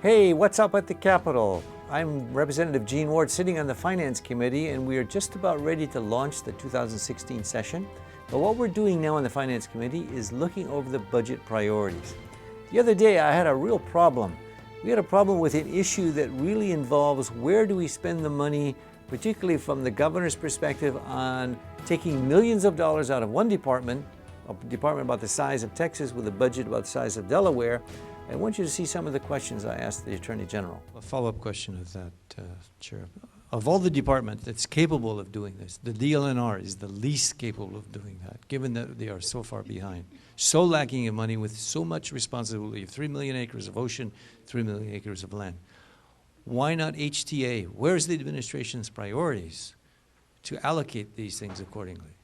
Hey, what's up at the Capitol? I'm Representative Gene Ward sitting on the Finance Committee, and we are just about ready to launch the 2016 session. But what we're doing now on the Finance Committee is looking over the budget priorities. The other day I had a real problem. We had a problem with an issue that really involves where do we spend the money, particularly from the governor's perspective on taking millions of dollars out of one department, a department about the size of Texas with a budget about the size of Delaware. I want you to see some of the questions I asked the Attorney General. A follow-up question of that, Chair. Of all the departments that's capable of doing this, the DLNR is the least capable of doing that, given that they are so far behind, so lacking in money with so much responsibility, 3 million acres of ocean, 3 million acres of land. Why not HTA? Where's the administration's priorities to allocate these things accordingly?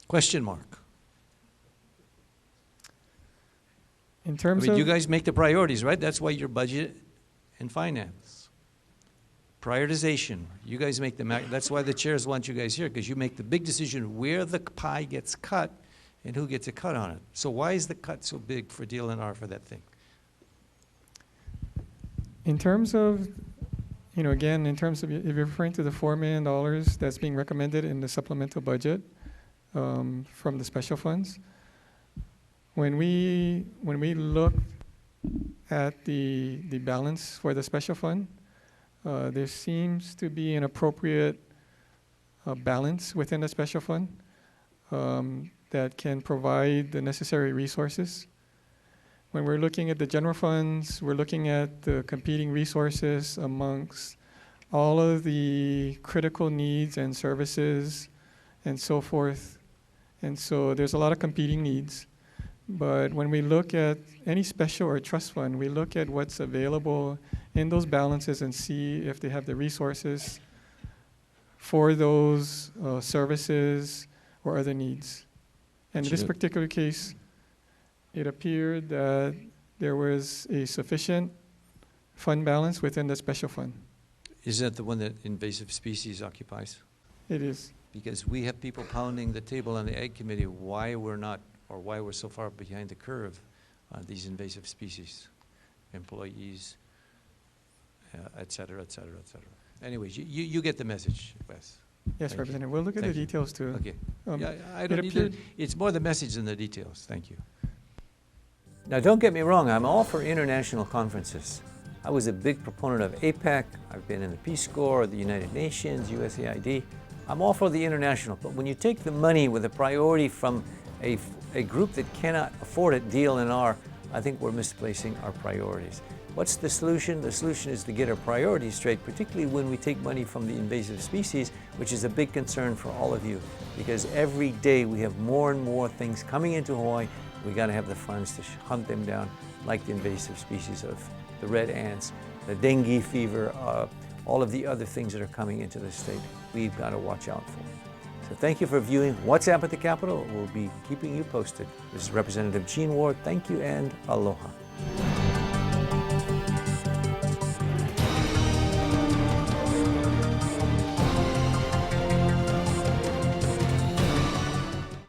Question mark. In terms of, you guys make the priorities, right? That's why you're budget and finance. Prioritization. You guys make that's why the chairs want you guys here, because you make the big decision where the pie gets cut and who gets a cut on it. So why is the cut so big for DLNR for that thing? in terms of, again, in terms of, if you're referring to the $4 million that's being recommended in the supplemental budget from the special funds, when we look at the balance for the special fund, there seems to be an appropriate balance within the special fund that can provide the necessary resources. When we're looking at the general funds, we're looking at the competing resources amongst all of the critical needs and services and so forth. And so there's a lot of competing needs. But when we look at any special or trust fund, we look at what's available in those balances and see if they have the resources for those services or other needs. And in this particular case, it appeared that there was a sufficient fund balance within the special fund. Is that the one that invasive species occupies? It is. Because we have people pounding the table on the Ag Committee why we're not, or why we're so far behind the curve on these invasive species, employees, et cetera, et cetera, et cetera. Anyways, you get the message, Wes. Yes, Thank Representative. We'll look at the details too. Okay. Yeah, I don't need it's more the message than the details. Thank you. Now, don't get me wrong. I'm all for international conferences. I was a big proponent of APEC. I've been in the Peace Corps, the United Nations, USAID. I'm all for the international. But when you take the money with a priority from a group that cannot afford it, DLNR, I think we're misplacing our priorities. What's the solution? The solution is to get our priorities straight, particularly when we take money from the invasive species, which is a big concern for all of you, because every day we have more and more things coming into Hawaii. We got to have the funds to hunt them down, like the invasive species of the red ants, the dengue fever, all of the other things that are coming into the state. We've got to watch out for. So thank you for viewing What's Up at the Capitol. We'll be keeping you posted. This is Representative Gene Ward. Thank you and aloha.